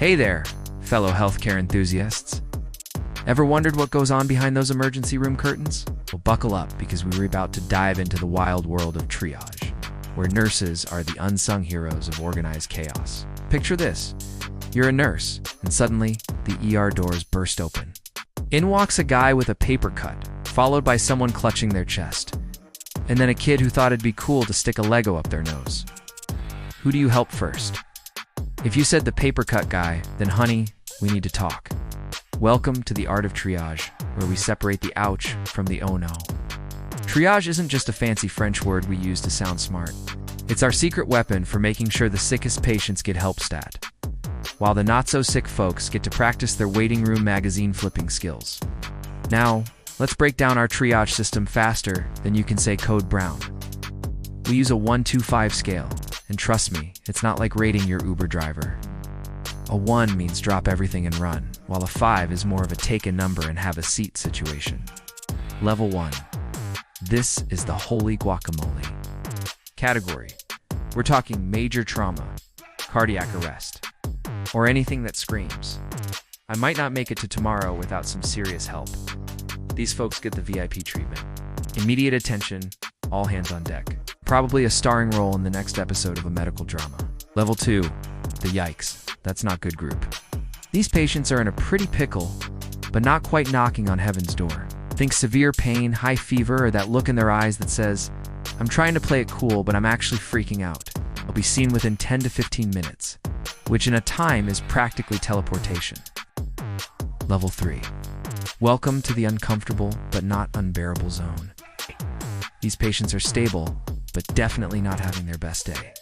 Hey there, fellow healthcare enthusiasts. Ever wondered what goes on behind those emergency room curtains? Well, buckle up because we're about to dive into the wild world of triage, where nurses are the unsung heroes of organized chaos. Picture this. You're a nurse, and suddenly, the ER doors burst open. In walks a guy with a paper cut, followed by someone clutching their chest, and then a kid who thought it'd be cool to stick a Lego up their nose. Who do you help first? If you said the paper cut guy, then honey, we need to talk. Welcome to the art of triage, where we separate the ouch from the oh no. Triage isn't just a fancy French word we use to sound smart. It's our secret weapon for making sure the sickest patients get help stat, while the not-so-sick folks get to practice their waiting room magazine flipping skills. Now, let's break down our triage system faster than you can say code brown. We use a 1-2-5 scale, and trust me, it's not like rating your Uber driver. A 1 means drop everything and run, while a 5 is more of a take a number and have a seat situation. Level 1. This is the holy guacamole. Category. We're talking major trauma, cardiac arrest, or anything that screams. I might not make it to tomorrow without some serious help. These folks get the VIP treatment. Immediate attention, all hands on deck. Probably a starring role in the next episode of a medical drama. Level 2, the yikes. That's not good group. These patients are in a pretty pickle, but not quite knocking on heaven's door. Think severe pain, high fever, or that look in their eyes that says, I'm trying to play it cool, but I'm actually freaking out. I'll be seen within 10 to 15 minutes, which in a time is practically teleportation. Level 3. Welcome to the uncomfortable but not unbearable zone. These patients are stable, but definitely not having their best day.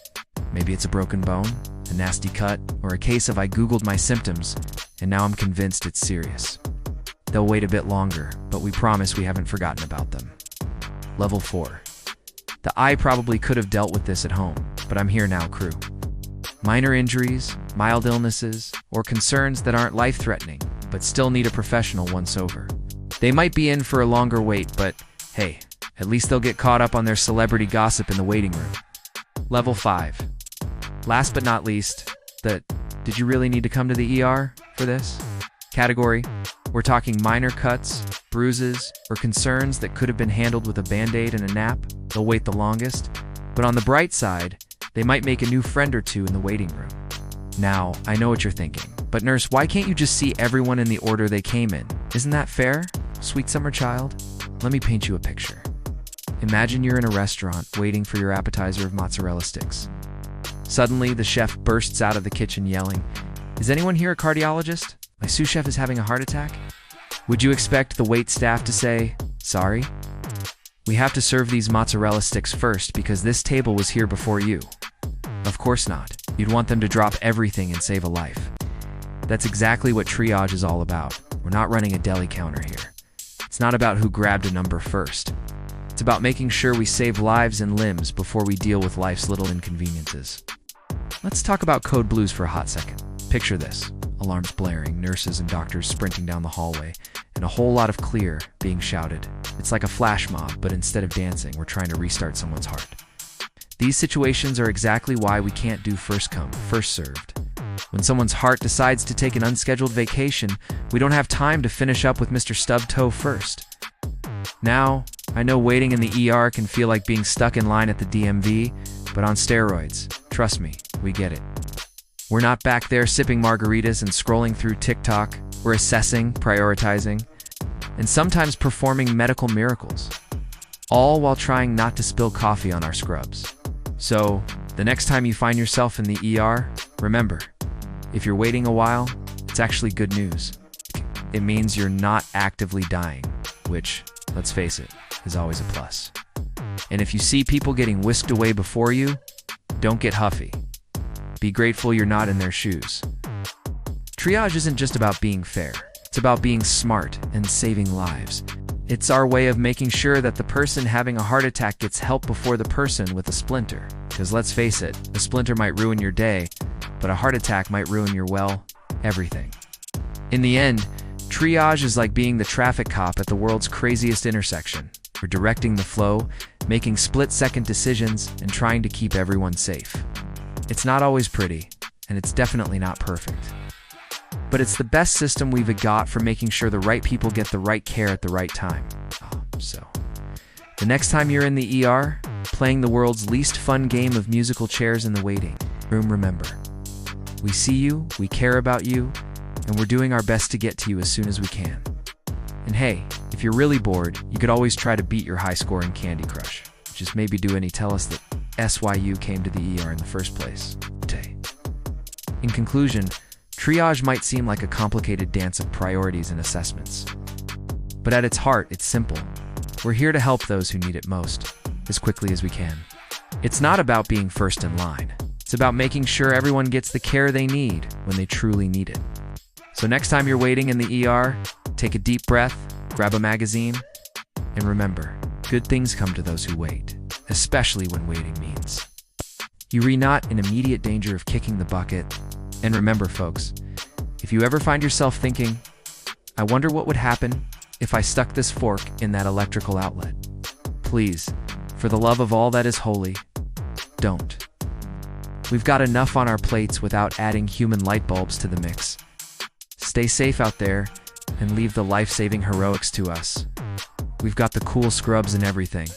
Maybe it's a broken bone, a nasty cut, or a case of I Googled my symptoms, and now I'm convinced it's serious. They'll wait a bit longer, but we promise we haven't forgotten about them. Level 4. I probably could have dealt with this at home, but I'm here now, crew. Minor injuries, mild illnesses, or concerns that aren't life-threatening, but still need a professional once over. They might be in for a longer wait, but hey, at least they'll get caught up on their celebrity gossip in the waiting room. Level 5. Last but not least, did you really need to come to the ER for this? Category. We're talking minor cuts, bruises, or concerns that could have been handled with a Band-Aid and a nap. They'll wait the longest, but on the bright side, they might make a new friend or two in the waiting room. Now, I know what you're thinking, but nurse, why can't you just see everyone in the order they came in? Isn't that fair, sweet summer child? Let me paint you a picture. Imagine you're in a restaurant waiting for your appetizer of mozzarella sticks. Suddenly, the chef bursts out of the kitchen yelling, "Is anyone here a cardiologist? My sous chef is having a heart attack." Would you expect the wait staff to say, "Sorry? We have to serve these mozzarella sticks first because this table was here before you"? Of course not. You'd want them to drop everything and save a life. That's exactly what triage is all about. We're not running a deli counter here. It's not about who grabbed a number first. It's about making sure we save lives and limbs before we deal with life's little inconveniences. Let's talk about code blues for a hot second. Picture this. Alarms blaring, nurses and doctors sprinting down the hallway, and a whole lot of clear being shouted. It's like a flash mob, but instead of dancing, we're trying to restart someone's heart. These situations are exactly why we can't do first come, first served. When someone's heart decides to take an unscheduled vacation, we don't have time to finish up with Mr. Stub Toe first. Now, I know waiting in the ER can feel like being stuck in line at the DMV, but on steroids. Trust me, we get it. We're not back there sipping margaritas and scrolling through TikTok. We're assessing, prioritizing, and sometimes performing medical miracles, all while trying not to spill coffee on our scrubs. So, the next time you find yourself in the ER, remember, if you're waiting a while, it's actually good news. It means you're not actively dying, which, let's face it, is always a plus. And if you see people getting whisked away before you, don't get huffy. Be grateful you're not in their shoes. Triage isn't just about being fair. It's about being smart and saving lives. It's our way of making sure that the person having a heart attack gets help before the person with a splinter. Because let's face it, a splinter might ruin your day, but a heart attack might ruin your, well, everything. In the end, triage is like being the traffic cop at the world's craziest intersection. We're directing the flow, making split-second decisions, and trying to keep everyone safe. It's not always pretty, and it's definitely not perfect. but it's the best system we've got for making sure the right people get the right care at the right time. So, the next time you're in the ER, playing the world's least fun game of musical chairs in the waiting room, remember, we see you, we care about you, and we're doing our best to get to you as soon as we can. And hey, if you're really bored, you could always try to beat your high score in Candy Crush. Just maybe do any tell us that SYU came to the ER in the first place. In conclusion, triage might seem like a complicated dance of priorities and assessments. But at its heart, it's simple. We're here to help those who need it most, as quickly as we can. It's not about being first in line. It's about making sure everyone gets the care they need when they truly need it. So next time you're waiting in the ER, take a deep breath, grab a magazine, and remember, good things come to those who wait, especially when waiting means you're not in immediate danger of kicking the bucket. And remember, folks, if you ever find yourself thinking, I wonder what would happen if I stuck this fork in that electrical outlet, please, for the love of all that is holy, don't. We've got enough on our plates without adding human light bulbs to the mix. Stay safe out there and leave the life-saving heroics to us. We've got the cool scrubs and everything.